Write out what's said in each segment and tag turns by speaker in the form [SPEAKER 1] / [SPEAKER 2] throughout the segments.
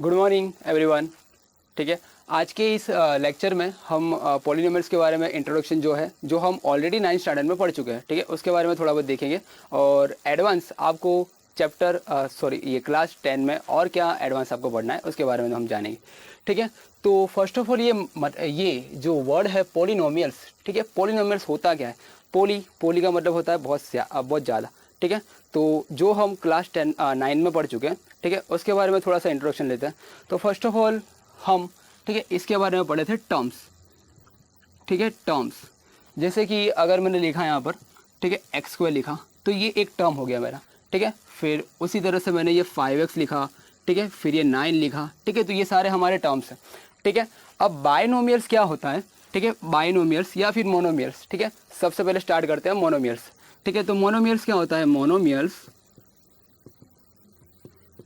[SPEAKER 1] Good morning everyone. ठीक है, आज के इस लेक्चर में हम पॉलिनोमियल्स के बारे में इंट्रोडक्शन जो हम ऑलरेडी 9th स्टैंडर्ड में पढ़ चुके हैं, ठीक है, उसके बारे में थोड़ा बहुत देखेंगे और एडवांस आपको चैप्टर ये क्लास 10 में और क्या एडवांस आपको पढ़ना है उसके बारे में हम जानेंगे। ठीक है, तो फर्स्ट ऑफ ऑल ये जो वर्ड है पॉलिनोमियल्स, ठीक है, पॉलिनोमियल्स होता क्या है? पोली का मतलब होता है बहुत ज़्यादा। ठीक है, तो जो हम क्लास 9 में पढ़ चुके हैं, ठीक है, उसके बारे में थोड़ा सा इंट्रोडक्शन लेते हैं। तो फर्स्ट ऑफ ऑल हम, ठीक है, इसके बारे में पढ़े थे टर्म्स। ठीक है, टर्म्स जैसे कि अगर मैंने लिखा यहाँ पर, ठीक है, एक्स स्क्वायर लिखा तो ये एक टर्म हो गया मेरा। ठीक है, फिर उसी तरह से मैंने ये 5x लिखा, ठीक है, फिर ये 9 लिखा। ठीक है, तो ये सारे हमारे टर्म्स हैं। ठीक है, अब बाइनोमियल्स क्या होता है? ठीक है, बाइनोमियल्स या फिर मोनोमियल्स। ठीक है, सबसे पहले स्टार्ट करते हैं मोनोमियल्स। ठीक है, तो मोनोमियल्स क्या होता है? मोनोमियल्स,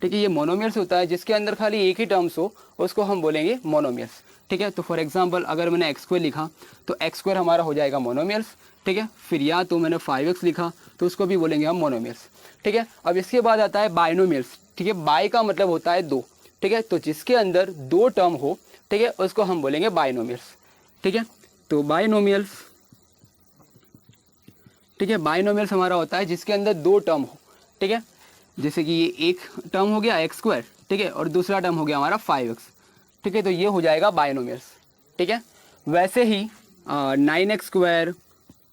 [SPEAKER 1] ठीक है, ये मोनोमियल्स होता है जिसके अंदर खाली एक ही टर्म्स हो, उसको हम बोलेंगे मोनोमियल्स। ठीक है, तो फॉर एग्जांपल अगर मैंने एक्स स्क्वायर लिखा तो एक्स स्क्वायर हमारा हो जाएगा मोनोमियल्स। ठीक है, फिर या तो मैंने 5x लिखा तो उसको भी बोलेंगे हम मोनोमियल्स। ठीक है, अब इसके बाद आता है बाइनोमियल्स। ठीक है, बाई का मतलब होता है दो। ठीक है, तो जिसके अंदर दो टर्म हो, ठीक है, उसको हम बोलेंगे बाइनोमियल्स। ठीक है, तो बाइनोमियल्स, ठीक है, बाइनोमियल्स हमारा होता है जिसके अंदर दो टर्म हो। ठीक है, जैसे कि ये एक टर्म हो गया एक्स स्क्वायर, ठीक है, और दूसरा टर्म हो गया हमारा 5x। ठीक है, तो ये हो जाएगा बाइनोमियल्स। ठीक है, वैसे ही 9x स्क्वायर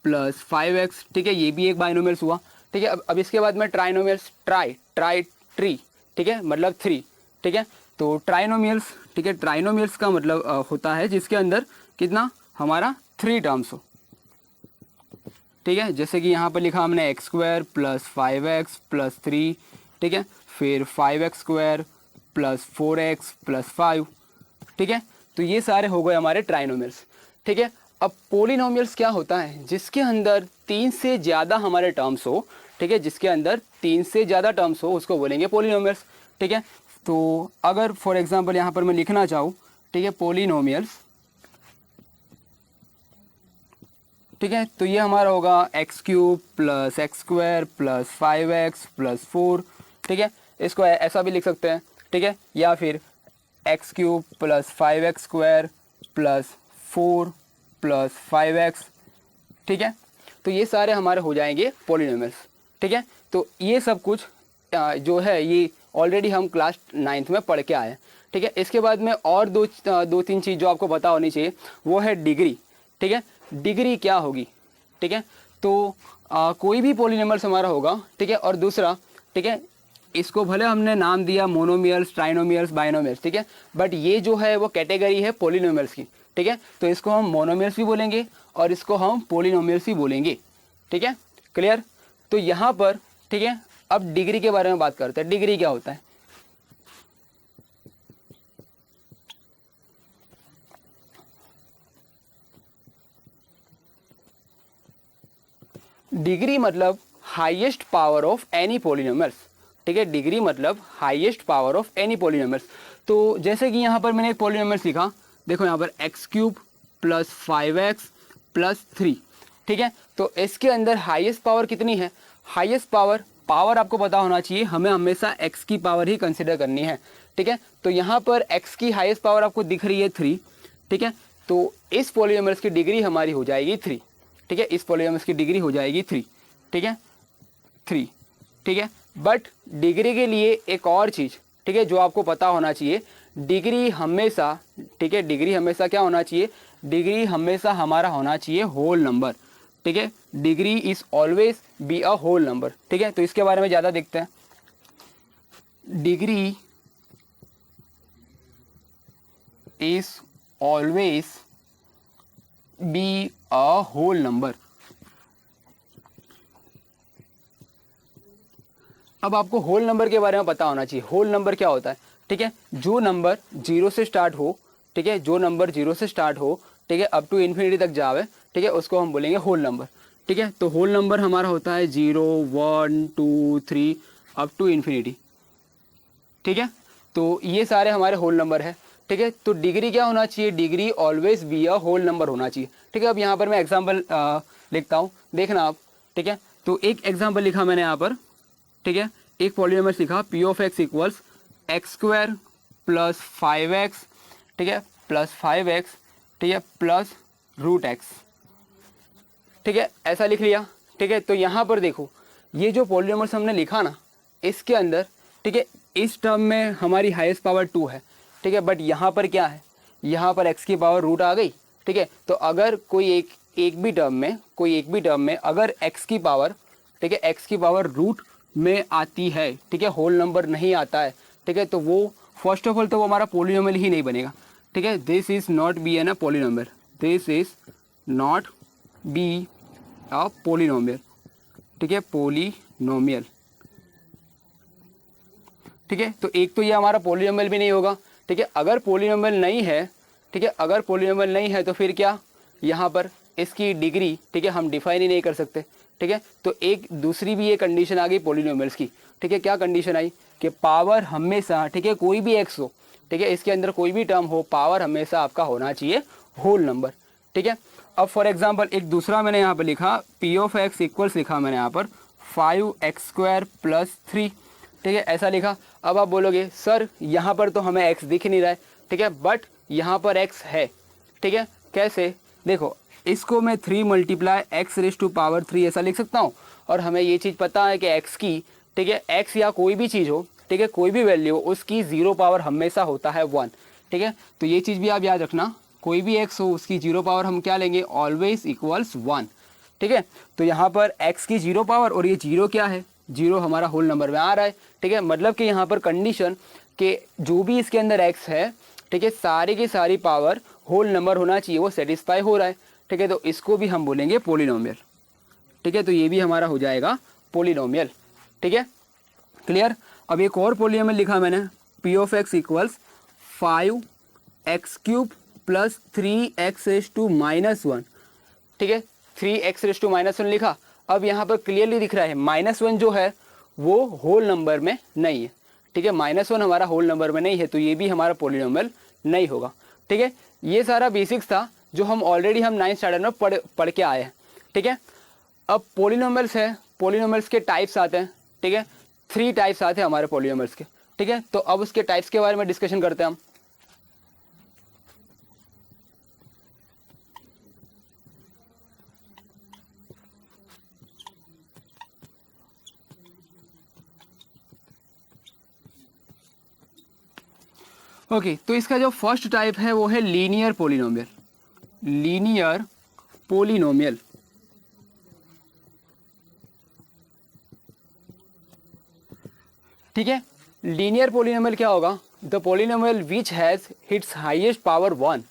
[SPEAKER 1] प्लस 5x, ठीक है, ये भी एक बाइनोमियल्स हुआ। ठीक है, अब इसके बाद में ट्राइनोमियल्स, ट्री, ठीक है, मतलब 3। ठीक है, तो ट्राइनोमियल्स, ठीक है, ट्राइनोमियल्स का मतलब होता है जिसके अंदर कितना हमारा 3 टर्म्स हो। ठीक है, जैसे कि यहाँ पर लिखा हमने x square plus 5x plus 3, ठीक है, फिर 5x square plus 4x plus 5। ठीक है, तो ये सारे हो गए हमारे ट्राइनोमियल्स। ठीक है, अब पोलिनोमियल्स क्या होता है? जिसके अंदर 3 से ज़्यादा हमारे टर्म्स हो। ठीक है, जिसके अंदर 3 से ज़्यादा टर्म्स हो उसको बोलेंगे पोलिनोमियल्स। ठीक है, तो अगर फॉर एग्जांपल यहाँ पर मैं लिखना चाहूँ, ठीक है, पोलिनोमियल्स, ठीक है, तो ये हमारा होगा x cube plus x square plus 5x plus 4। ठीक है, इसको ऐसा भी लिख सकते हैं। ठीक है, या फिर x cube plus 5x square plus 4 plus 5x। ठीक है, तो ये सारे हमारे हो जाएंगे पॉलिनोमियल्स। ठीक है, तो ये सब कुछ जो है ये ऑलरेडी हम क्लास 9th में पढ़ के आए हैं। ठीक है, इसके बाद में और दो तीन चीज़ जो आपको पता होनी चाहिए वो है डिग्री। ठीक है, डिग्री क्या होगी? ठीक है, तो कोई भी पॉलिनोमियल्स हमारा होगा, ठीक है, और दूसरा, ठीक है, इसको भले हमने नाम दिया मोनोमियल्स, ट्राइनोमियल्स, बाइनोमियल्स, ठीक है, बट ये जो है वो कैटेगरी है पॉलिनोमियल्स की। ठीक है, तो इसको हम मोनोमियल्स भी बोलेंगे और इसको हम पॉलिनोमियल्स भी बोलेंगे। ठीक है, क्लियर? तो यहाँ पर, ठीक है, अब डिग्री के बारे में बात करते हैं। डिग्री क्या होता है? डिग्री मतलब highest power of any polynomials. ठीक है, डिग्री मतलब highest power of any polynomials. तो जैसे कि यहाँ पर मैंने एक पॉलिनोमियल्स लिखा, देखो यहाँ पर x cube plus 5x plus 3। ठीक है, तो इसके अंदर हाईएस्ट पावर कितनी है? हाईएस्ट पावर आपको पता होना चाहिए, हमें हमेशा x की पावर ही कंसिडर करनी है। ठीक है, तो यहाँ पर x की हाईएस्ट पावर आपको दिख रही है 3। ठीक है, तो इस पॉलिनोमियल्स की डिग्री हमारी हो जाएगी 3। ठीक है, इस पॉलिनोमियल्स की डिग्री हो जाएगी 3। ठीक है, 3। ठीक है, बट डिग्री के लिए एक और चीज़, ठीक है, जो आपको पता होना चाहिए, डिग्री हमेशा, ठीक है, डिग्री हमेशा क्या होना चाहिए? डिग्री हमेशा हमारा होना चाहिए होल नंबर। ठीक है, degree is always be a whole number. ठीक है, तो इसके बारे में ज़्यादा देखते हैं। Degree is always be a whole number. अब आपको होल नंबर के बारे में पता होना चाहिए। होल नंबर क्या होता है? ठीक है, जो नंबर 0 से स्टार्ट हो, ठीक है, जो नंबर 0 से स्टार्ट हो, ठीक है, अप टू इन्फिनिटी तक जावे, ठीक है, उसको हम बोलेंगे होल नंबर। ठीक है, तो होल नंबर हमारा होता है 0 1 2 3 अप टू इन्फिनिटी। ठीक है, तो ये सारे हमारे होल नंबर है। ठीक है, तो डिग्री क्या होना चाहिए? Degree always be a whole number होना चाहिए। ठीक है, अब यहाँ पर मैं एग्जाम्पल लिखता हूँ, देखना आप। ठीक है, तो एक एग्जाम्पल लिखा मैंने यहाँ पर। ठीक है, एक पॉलिनोमियल लिखा P of x equals x square plus 5x, ठीक है, प्लस 5x, ठीक है, प्लस रूट एक्स, ठीक है, ऐसा लिख लिया। ठीक है, तो यहाँ पर देखो ये जो पॉलीनोमियल्स हमने लिखा ना, इसके अंदर, ठीक है, इस टर्म में हमारी हाईएस्ट पावर 2 है, ठीक है, बट यहाँ पर क्या है, यहाँ पर x की पावर रूट आ गई। ठीक है, तो अगर कोई एक भी टर्म में अगर x की पावर, ठीक है, x की पावर रूट में आती है, ठीक है, होल नंबर नहीं आता है, ठीक है, तो वो फर्स्ट ऑफ ऑल तो वो हमारा पॉलीनोमियल ही नहीं बनेगा। ठीक है, this is not be an a polynomial, this is not be a polynomial, ठीक है, पॉलीनोमियल। ठीक है, तो एक तो ये हमारा पॉलीनोमियल भी नहीं होगा। ठीक है, अगर पॉलीनोमियल नहीं है, ठीक है, अगर पॉलीनोमियल नहीं है तो फिर क्या, यहाँ पर इसकी डिग्री, ठीक है, हम डिफाइन ही नहीं कर सकते। ठीक है, तो एक दूसरी भी ये कंडीशन आ गई पॉलीनोमियल्स की। ठीक है, क्या कंडीशन आई कि पावर हमेशा, ठीक है, कोई भी एक्स हो, ठीक है, इसके अंदर कोई भी टर्म हो, पावर हमेशा आपका होना चाहिए होल नंबर। ठीक है, अब फॉर एग्जांपल एक दूसरा मैंने यहाँ पर लिखा पी ऑफ एक्स इक्वल्स, लिखा मैंने यहाँ पर 5x² + 3, ठीक है, ऐसा लिखा। अब आप बोलोगे सर यहाँ पर तो हमें x दिख नहीं रहा है, ठीक है, बट यहाँ पर x है। ठीक है, कैसे, देखो इसको मैं 3 × x⁻³ ऐसा लिख सकता हूँ, और हमें ये चीज़ पता है कि x की, ठीक है, x या कोई भी चीज़ हो, ठीक है, कोई भी वैल्यू हो, उसकी 0 पावर हमेशा होता है 1। ठीक है, तो ये चीज़ भी आप याद रखना, कोई भी x हो उसकी 0 पावर हम क्या लेंगे, ऑलवेज इक्वल्स 1। ठीक है, तो यहाँ पर x की 0 पावर, और ये 0 क्या है, 0 हमारा होल नंबर में आ रहा है। ठीक है, मतलब कि यहाँ पर कंडीशन कि जो भी इसके अंदर x है, ठीक है, सारी की सारी पावर होल नंबर होना चाहिए, वो सेटिस्फाई हो रहा है। ठीक है, तो इसको भी हम बोलेंगे पॉलीनोमियल। ठीक है, तो ये भी हमारा हो जाएगा पॉलीनोमियल। ठीक है, क्लियर। अब एक और पॉलीनोमियल लिखा मैंने, P of x equals 5x³ + 3x⁻⁻1, ठीक है, 3x⁻⁻1 लिखा। अब यहाँ पर क्लियरली दिख रहा है -1 जो है वो होल नंबर में नहीं है। ठीक है, -1 हमारा होल नंबर में नहीं है, तो ये भी हमारा पॉलीनोमियल नहीं होगा। ठीक है, ये सारा बेसिक्स था जो हम ऑलरेडी 9th स्टैंडर्ड में पढ़ के आए हैं। ठीक है, अब पॉलीनोमियल्स है, पॉलीनोमियल्स के टाइप्स आते हैं। ठीक है, 3 टाइप्स आते हैं हमारे पॉलीनोमियल्स के। ठीक है, तो अब उसके टाइप्स के बारे में डिस्कशन करते हैं हम। ओके, तो इसका जो फर्स्ट टाइप है वो है लीनियर पॉलीनोमियल। लीनियर पॉलीनोमियल, ठीक है, लीनियर पॉलीनोमियल क्या होगा, the polynomial which has its highest power 1।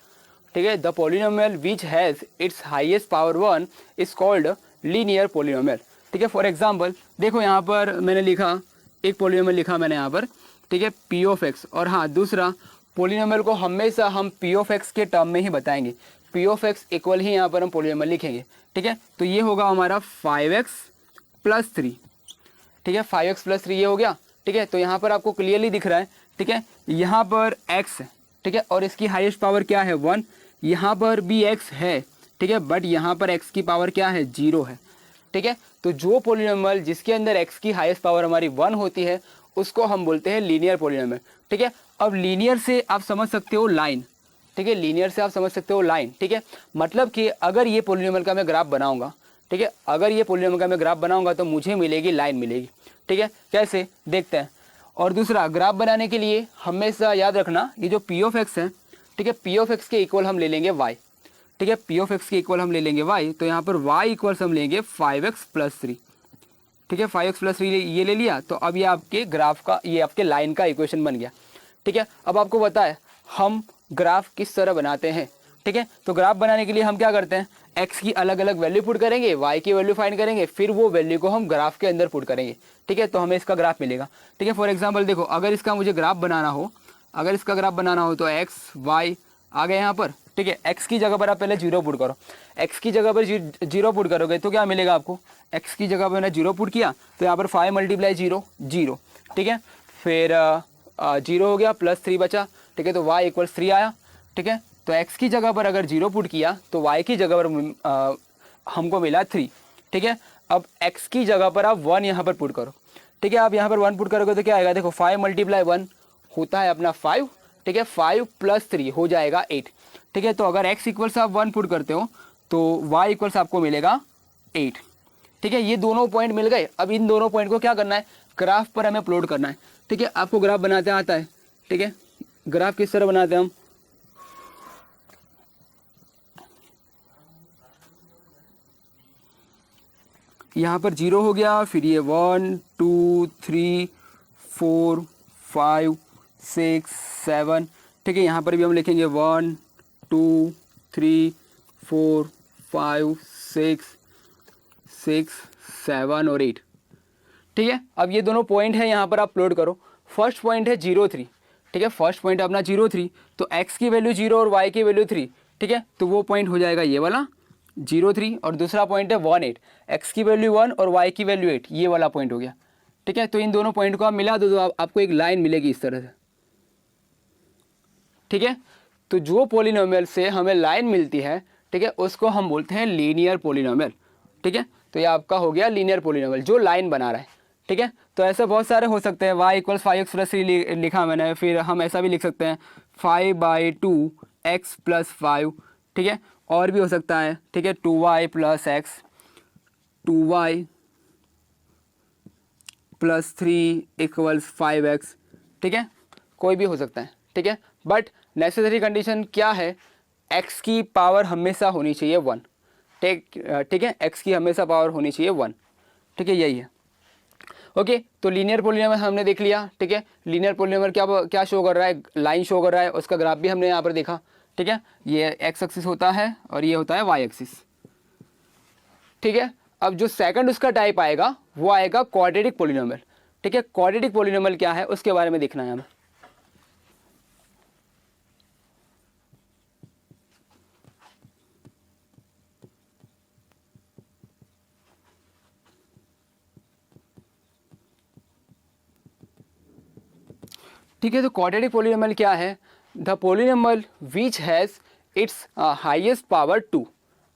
[SPEAKER 1] ठीक है, the polynomial which has its highest power 1 is called linear polynomial. ठीक है, फॉर एग्जांपल देखो यहाँ पर मैंने लिखा, एक पॉलीनोमियल लिखा मैंने यहाँ पर, ठीक है, पी ऑफ एक्स, और हाँ दूसरा पॉलीनोमियल को हमेशा हम पी ऑफ एक्स के टर्म में ही बताएंगे, पी ऑफ एक्स इक्वल ही यहाँ पर हम पॉलीनोमियल लिखेंगे। ठीक है, तो ये होगा हमारा 5x + 3। ठीक है, 5x + 3 ये हो गया। ठीक है, तो यहाँ पर आपको क्लियरली दिख रहा है। ठीक है, यहाँ पर x है, ठीक है, और इसकी हाईएस्ट पावर क्या है 1, यहाँ पर भी x है। ठीक है, बट यहाँ पर x की पावर क्या है 0 है। ठीक है, तो जो पॉलीनोमियल जिसके अंदर x की हाईएस्ट पावर हमारी 1 होती है उसको हम बोलते हैं लीनियर पॉलीनोमियल। ठीक है, अब लीनियर से आप समझ सकते हो लाइन। ठीक है, लीनियर से आप समझ सकते हो लाइन। ठीक है, मतलब कि अगर ये पॉलीनोमियल का मैं ग्राफ बनाऊंगा, ठीक है, अगर ये पॉलीनोमियल का मैं ग्राफ बनाऊंगा तो मुझे मिलेगी लाइन मिलेगी। ठीक है, कैसे देखते हैं। और दूसरा, ग्राफ बनाने के लिए हमेशा याद रखना ये जो पी ऑफ एक्स है, ठीक है, पी ऑफ एक्स के इक्वल हम ले लेंगे y। ठीक है, पी ऑफ एक्स के इक्वल हम ले लेंगे y, तो यहाँ पर y इक्वल्स हम लेंगे 5x + 3। ठीक है, 5x + 3 ये ले लिया, तो अब ये आपके ग्राफ का, ये आपके लाइन का इक्वेशन बन गया। ठीक है, अब आपको पता है हम ग्राफ किस तरह बनाते हैं। ठीक है, तो ग्राफ बनाने के लिए हम क्या करते हैं, x की अलग अलग वैल्यू पुट करेंगे, y की वैल्यू फाइंड करेंगे, फिर वो वैल्यू को हम ग्राफ के अंदर पुट करेंगे। ठीक है, तो हमें इसका ग्राफ मिलेगा। ठीक है, फॉर एग्जांपल देखो, अगर इसका मुझे ग्राफ बनाना हो, अगर इसका ग्राफ बनाना हो तो x y आ गए यहाँ पर। ठीक है, x की जगह पर आप पहले 0 पुट करो, x की जगह पर 0 पुट करोगे तो क्या मिलेगा आपको, x की जगह पर मैंने 0 पुट किया तो यहाँ पर 5 × 0 0। ठीक है, फिर 0 हो गया, +3 बचा। ठीक है, तो y इक्वल्स 3 आया। ठीक है, तो x की जगह पर अगर 0 पुट किया तो y की जगह पर हमको मिला 3। ठीक है, अब x की जगह पर आप 1 यहाँ पर पुट करो। ठीक है, आप यहाँ पर 1 पुट करोगे तो क्या आएगा, देखो 5 × 1 होता है अपना 5। ठीक है 5 + 3 हो जाएगा 8, ठीक है। तो अगर x इक्वल्स आप 1 पुट करते हो तो y इक्वल्स आपको मिलेगा 8, ठीक है। ये दोनों पॉइंट मिल गए। अब इन दोनों पॉइंट को क्या करना है, ग्राफ पर हमें प्लॉट करना है, ठीक है। आपको ग्राफ बनाते आता है, ठीक है। ग्राफ किस तरह बनाते हैं हम, यहाँ पर 0 हो गया, फिर ये 1 2 3 4 5 6 7, ठीक है। यहाँ पर भी हम लिखेंगे 1 2 3 4 5 6 7 और 8, ठीक है। अब ये दोनों पॉइंट है, यहाँ पर आप प्लॉट करो। फर्स्ट पॉइंट है 0 3, ठीक है। फर्स्ट पॉइंट अपना 0 3, तो x की वैल्यू 0 और y की वैल्यू 3, ठीक है। तो वो पॉइंट हो जाएगा ये वाला 0 3, और दूसरा पॉइंट है 1 8, x की वैल्यू 1 और y की वैल्यू 8, ये वाला पॉइंट हो गया, ठीक है। तो इन दोनों पॉइंट को आप मिला दो तो आपको एक लाइन मिलेगी इस तरह से, ठीक है। तो जो पॉलिनोमियल से हमें लाइन मिलती है, ठीक है, उसको हम बोलते हैं लीनियर पॉलिनोमियल, ठीक है। तो ये आपका हो गया लीनियर पॉलिनोमियल जो लाइन बना रहा है, ठीक है। तो ऐसे बहुत सारे हो सकते हैं, y = 5x + 3 लिखा मैंने, फिर हम ऐसा भी लिख सकते हैं 5/2x + 5, ठीक है। और भी हो सकता है, ठीक है, 2y + x, 2y + 3 = 5x, ठीक है। कोई भी हो सकता है, ठीक है। बट नेसेसरी कंडीशन क्या है, x की पावर हमेशा होनी चाहिए 1, ठीक है। x की हमेशा पावर होनी चाहिए 1, ठीक है, यही है। ओके, तो लीनियर पॉलिनोमियल हमने देख लिया, ठीक है। लीनियर पॉलिनोमियल क्या क्या शो कर रहा है, लाइन शो कर रहा है, उसका ग्राफ भी हमने यहाँ पर देखा, ठीक है। ये x एक्सिस होता है और ये होता है y एक्सिस, ठीक है। अब जो सेकंड उसका टाइप आएगा वो आएगा क्वाड्रेटिक पॉलिनोमियल, ठीक है। क्वाड्रेटिक पॉलिनोमियल क्या है उसके बारे में देखना है हमें। ठीक है, तो क्वाड्रेटिक पॉलिनोमियल क्या है, the polynomial which has its highest power 2,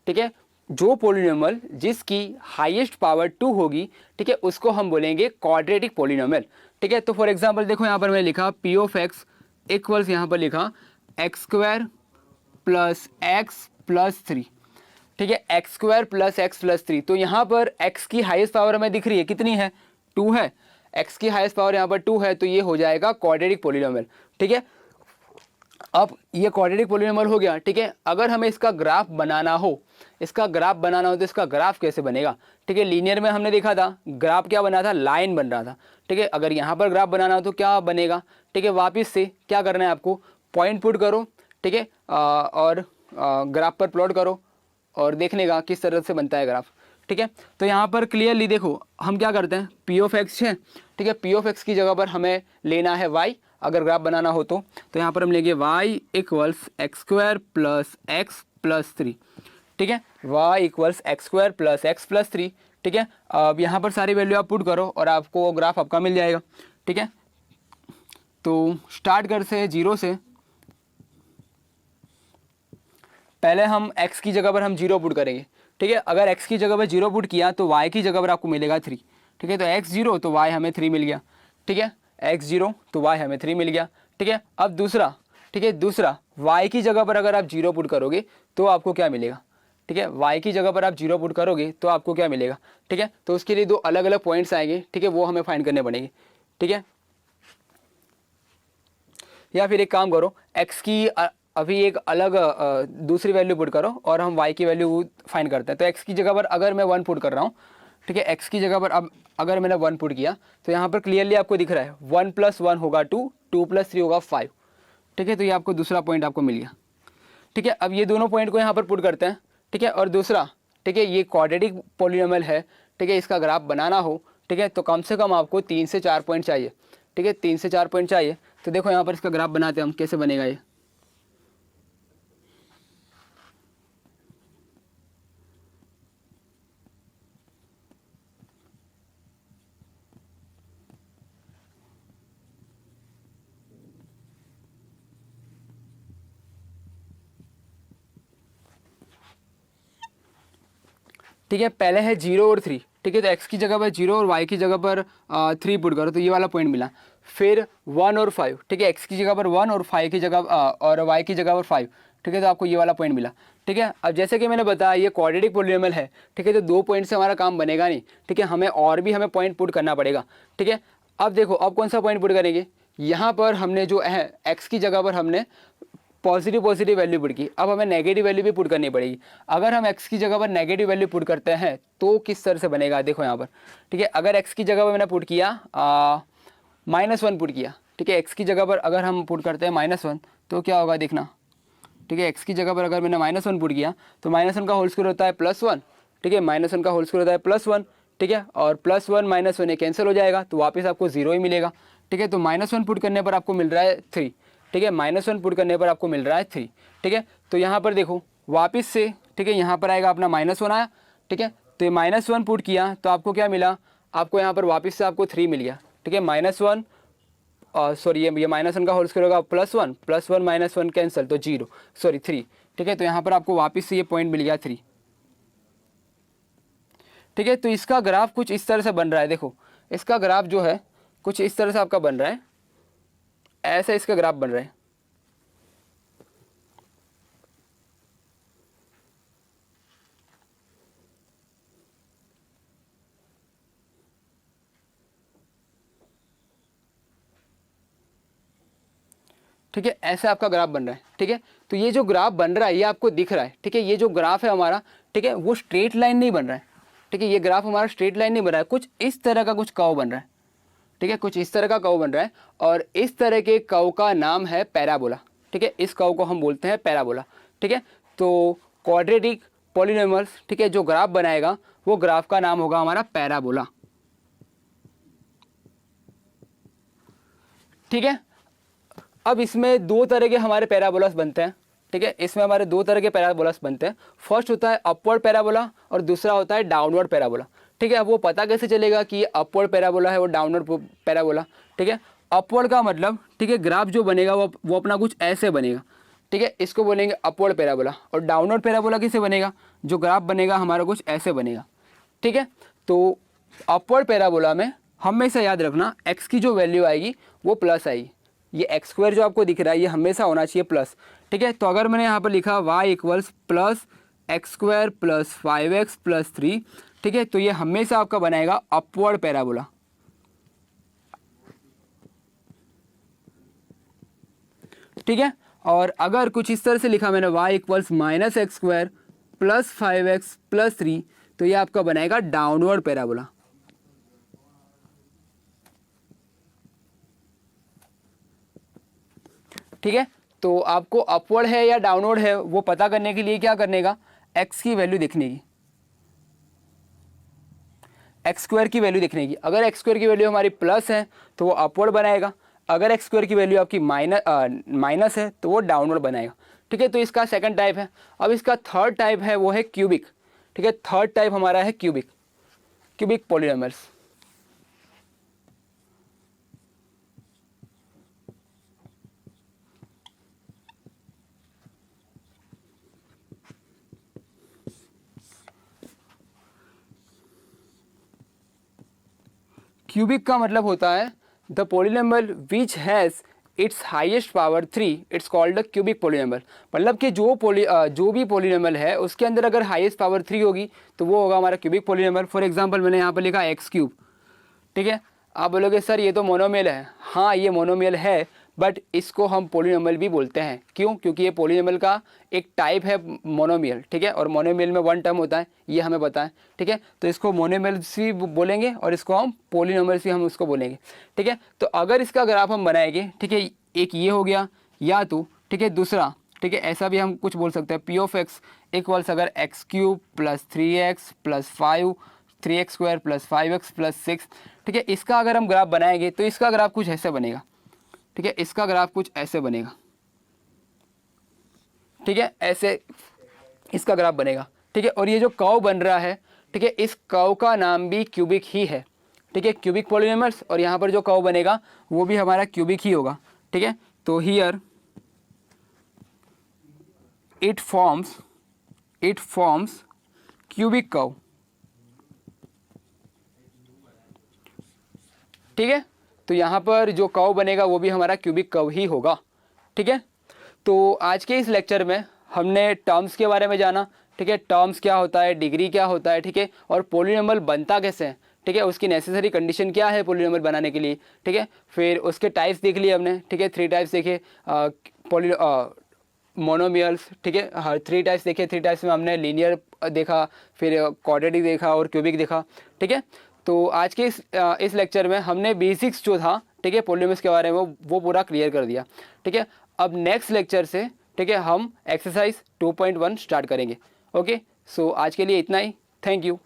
[SPEAKER 1] ठीक है। जो पॉलिनोमियल जिसकी हाईएस्ट पावर 2 होगी, ठीक है, उसको हम बोलेंगे क्वाड्रेटिक पॉलिनोमियल, ठीक है। तो फॉर एग्जांपल देखो यहाँ पर मैंने लिखा p ऑफ x इक्वल्स, यहाँ पर लिखा x² + x + 3, ठीक है, x² + x + 3। तो यहाँ पर x की हाईएस्ट पावर हमें दिख रही है, कितनी है, 2 है। x की हाईएस्ट पावर यहाँ पर 2 है, तो ये हो जाएगा क्वाड्रेटिक पॉलिनोमियल, ठीक है। अब ये क्वाड्रेटिक पॉलिनोमियल हो गया, ठीक है। अगर हमें इसका ग्राफ बनाना हो, तो इसका ग्राफ कैसे बनेगा, ठीक है। लीनियर में हमने देखा था ग्राफ क्या बना था, लाइन बन रहा था, ठीक है। अगर यहाँ पर ग्राफ बनाना हो तो क्या बनेगा, ठीक है। वापिस से क्या करना है आपको, पॉइंट पुट करो, ठीक है, और ग्राफ पर प्लॉट करो और देखने का किस तरह से बनता है ग्राफ, ठीक है। तो यहाँ पर क्लियरली देखो हम क्या करते हैं, p ऑफ x है, ठीक है। p ऑफ x की जगह पर हमें लेना है y, अगर ग्राफ बनाना हो तो यहाँ पर हम लेंगे y = x² + x + 3, ठीक है। y = x² + x + 3, ठीक है। अब यहाँ पर सारी वैल्यू आप पुट करो और आपको ग्राफ आपका मिल जाएगा, ठीक है। तो स्टार्ट करते हैं 0 से, पहले हम x की जगह पर हम 0 पुट करेंगे, ठीक है। अगर x की जगह पर 0 पुट किया तो y की जगह पर आपको मिलेगा 3, ठीक है। तो x 0 तो y हमें 3 मिल गया, ठीक है। x 0 तो y हमें 3 मिल गया, ठीक है। अब दूसरा, ठीक है, दूसरा y की जगह पर अगर आप 0 पुट करोगे तो आपको क्या मिलेगा, ठीक है। y की जगह पर आप 0 पुट करोगे तो आपको क्या मिलेगा, ठीक है। तो उसके लिए दो अलग अलग पॉइंट्स आएंगे, ठीक है, वो हमें फाइंड करने पड़ेंगे, ठीक है। या फिर एक काम करो, x की अभी एक अलग दूसरी वैल्यू पुट करो और हम y की वैल्यू फाइंड करते हैं। तो x की जगह पर अगर मैं 1 पुट कर रहा हूँ, ठीक है, x की जगह पर अब अगर मैंने 1 पुट किया तो यहाँ पर क्लियरली आपको दिख रहा है 1 + 1 होगा 2, 2 + 3 होगा 5, ठीक है। तो ये आपको दूसरा पॉइंट आपको मिल गया, ठीक है। अब ये दोनों पॉइंट को यहाँ पर पुट करते हैं, ठीक है। और दूसरा, ठीक है, ये क्वाड्रेटिक पॉलिनोमियल है, ठीक है, इसका ग्राफ बनाना हो, ठीक है, तो कम से कम आपको 3 से 4 पॉइंट चाहिए, ठीक है, 3 से 4 पॉइंट चाहिए। तो देखो यहाँ पर इसका ग्राफ बनाते हैं हम, कैसे बनेगा ये, ठीक है। पहले है 0 और 3, ठीक है। तो x की जगह पर 0 और y की जगह पर 3 पुट करो तो ये वाला पॉइंट मिला। फिर 1 और 5, ठीक है, x की जगह पर 1 और 5 की जगह और y की जगह पर 5, ठीक है, तो आपको ये वाला पॉइंट मिला, ठीक है। अब जैसे कि मैंने बताया ये क्वाड्रेटिक पॉलिनोमियल है, ठीक है, तो 2 पॉइंट से हमारा काम बनेगा नहीं, ठीक है, हमें और भी हमें पॉइंट पुट करना पड़ेगा, ठीक है। अब देखो अब कौन सा पॉइंट पुट करेंगे, यहाँ पर हमने जो है x की जगह पर हमने पॉजिटिव वैल्यू पुट की, अब हमें नेगेटिव वैल्यू भी पुट करनी पड़ेगी। अगर हम x की जगह पर नेगेटिव वैल्यू पुट करते हैं तो किस तरह से बनेगा, देखो यहाँ पर, ठीक है, अगर x की जगह पर मैंने पुट किया -1 पुट किया, ठीक है, x की जगह पर अगर हम पुट करते हैं -1 तो क्या होगा देखना, ठीक है, x की जगह पर अगर मैंने -1 पुट किया तो -1 का होल स्क्वायर होता है +1, ठीक है, -1 का होल स्क्वायर होता है +1, ठीक है, और +1 -1 ये कैंसिल हो जाएगा तो वापस आपको 0 ही मिलेगा, ठीक है। तो -1 पुट करने पर आपको मिल रहा है 3, ठीक है, -1 पुट करने पर आपको मिल रहा है 3, ठीक है। तो यहाँ पर देखो वापस से, ठीक है, यहाँ पर आएगा अपना -1 आया, ठीक है, तो ये -1 पुट किया तो आपको क्या मिला, आपको यहाँ पर वापस से आपको 3 मिल गया, ठीक है, -1 सॉरी ये -1 का होल स्क्वायर होगा +1 +1 -1 कैंसिल तो 0 सॉरी 3, ठीक है, तो यहाँ पर आपको वापस से ये पॉइंट मिल गया 3, ठीक है। तो इसका ग्राफ कुछ इस तरह से बन रहा है, देखो इसका ग्राफ जो है कुछ इस तरह से आपका बन रहा है, ऐसा इसका ग्राफ बन रहा है, ठीक है, ऐसे आपका ग्राफ बन रहा है, ठीक है। तो ये जो ग्राफ बन रहा है ये आपको दिख रहा है, ठीक है, ये जो ग्राफ है हमारा, ठीक है, वो स्ट्रेट लाइन नहीं बन रहा है, ठीक है, ये ग्राफ हमारा स्ट्रेट लाइन नहीं बन रहा है, कुछ इस तरह का कुछ कर्व बन रहा है, ठीक है, कुछ इस तरह का कर्व बन रहा है, और इस तरह के कर्व का नाम है पैराबोला, ठीक है, इस कर्व को हम बोलते हैं पैराबोला, ठीक है। तो क्वाड्रेटिक पॉलिनोमियल्स, ठीक है, जो ग्राफ बनाएगा वो ग्राफ का नाम होगा हमारा पैराबोला, ठीक है। अब इसमें दो तरह के हमारे पैराबोलास बनते हैं, ठीक है, इसमें हमारे दो तरह के पैराबोलास बनते हैं, फर्स्ट होता है अपवर्ड पैराबोला और दूसरा होता है डाउनवर्ड पैराबोला, ठीक है। अब वो पता कैसे चलेगा कि ये अपवर्ड पैराबोला है वो डाउनवर्ड पैराबोला, ठीक है। अपवर्ड का मतलब, ठीक है, ग्राफ जो बनेगा वो अपना कुछ ऐसे बनेगा, ठीक है, इसको बोलेंगे अपवर्ड पैराबोला, और डाउनवर्ड पैराबोला किसे बनेगा, जो ग्राफ बनेगा हमारा कुछ ऐसे बनेगा, ठीक है। तो अपवर्ड पैराबोला में हमेशा याद रखना x की जो वैल्यू आएगी वो प्लस आएगी, ये एक्स स्क्वायर जो आपको दिख रहा है ये हमेशा होना चाहिए प्लस, ठीक है। तो अगर मैंने यहाँ पर लिखा y equals plus x square plus 5x plus 3, ठीक है, तो ये हमेशा आपका बनाएगा अपवर्ड पैराबोला, ठीक है। और अगर कुछ इस तरह से लिखा मैंने y equals minus x square plus 5x plus 3, तो ये आपका बनाएगा डाउनवर्ड पैराबोला, ठीक है। तो आपको अपवर्ड है या डाउनवर्ड है वो पता करने के लिए क्या करने का, एक्स की वैल्यू देखने की, एक्स स्क्वायर की वैल्यू देखने की, अगर एक्स स्क्वायर की वैल्यू हमारी प्लस है तो वो अपवर्ड बनाएगा, अगर एक्स स्क्वायर की वैल्यू आपकी माइनस है तो वो डाउनवर्ड बनाएगा, ठीक है। तो इसका सेकंड टाइप है। अब इसका थर्ड टाइप है वो है क्यूबिक, ठीक है, थर्ड टाइप हमारा है क्यूबिक पॉलिनोमियल्स, क्यूबिक का मतलब होता है the polynomial which has its highest power 3, it's called the cubic polynomial, मतलब कि जो भी पोलिनोमियल है उसके अंदर अगर हाईएस्ट पावर 3 होगी तो वो होगा हमारा क्यूबिक पोलिनोमियल। फॉर एग्जांपल मैंने यहाँ पर लिखा x3, ठीक है, आप बोलोगे सर ये तो मोनोमियल है, हाँ ये मोनोमियल है, बट इसको हम पोलिनोमियल भी बोलते हैं, क्यों, क्योंकि ये पोलिनोमियल का एक टाइप है मोनोमियल, ठीक है, और मोनोमियल में वन टर्म होता है ये हमें पता है, ठीक है। तो इसको मोनोमियल्स भी बोलेंगे और इसको हम पोलिनोमियल्स भी हम उसको बोलेंगे, ठीक है। तो अगर इसका ग्राफ हम बनाएंगे, ठीक है, एक ये हो गया, या तो ठीक है दूसरा, ठीक है, ऐसा भी हम कुछ बोल सकते हैं, पी ऑफ एक्स इक्वल्स अगर x³ plus 3x plus 5 3x square plus 5x plus 6, ठीक है, इसका अगर हम ग्राफ बनाएंगे तो इसका ग्राफ कुछ ऐसे बनेगा, ठीक है, इसका ग्राफ कुछ ऐसे बनेगा, ठीक है, ऐसे इसका ग्राफ बनेगा, ठीक है। और ये जो कर्व बन रहा है, ठीक है, इस कर्व का नाम भी क्यूबिक ही है, ठीक है, क्यूबिक पॉलिनोमियल्स, और यहाँ पर जो कर्व बनेगा वो भी हमारा क्यूबिक ही होगा, ठीक है। तो here it forms cubic curve, ठीक है। तो यहाँ पर जो कर्व बनेगा वो भी हमारा क्यूबिक कर्व ही होगा, ठीक है। तो आज के इस लेक्चर में हमने टर्म्स के बारे में जाना, ठीक है, टर्म्स क्या होता है, डिग्री क्या होता है, ठीक है, और पॉलिनॉमियल बनता कैसे है, ठीक है, उसकी नेसेसरी कंडीशन क्या है पॉलिनॉमियल बनाने के लिए, ठीक है। फिर उसके टाइप्स देख लिए हमने, ठीक है, 3 टाइप्स देखे पॉली मोनोमियल्स, ठीक है, हर 3 टाइप्स देखे। 3 टाइप्स में हमने लीनियर देखा, फिर क्वाड्रेटिक देखा और क्यूबिक देखा, ठीक है। तो आज के इस लेक्चर में हमने बेसिक्स जो था, ठीक है, पॉलिनॉमियल्स के बारे में वो पूरा क्लियर कर दिया, ठीक है। अब नेक्स्ट लेक्चर से, ठीक है, हम एक्सरसाइज 2.1 स्टार्ट करेंगे। ओके, सो आज के लिए इतना ही। Thank you.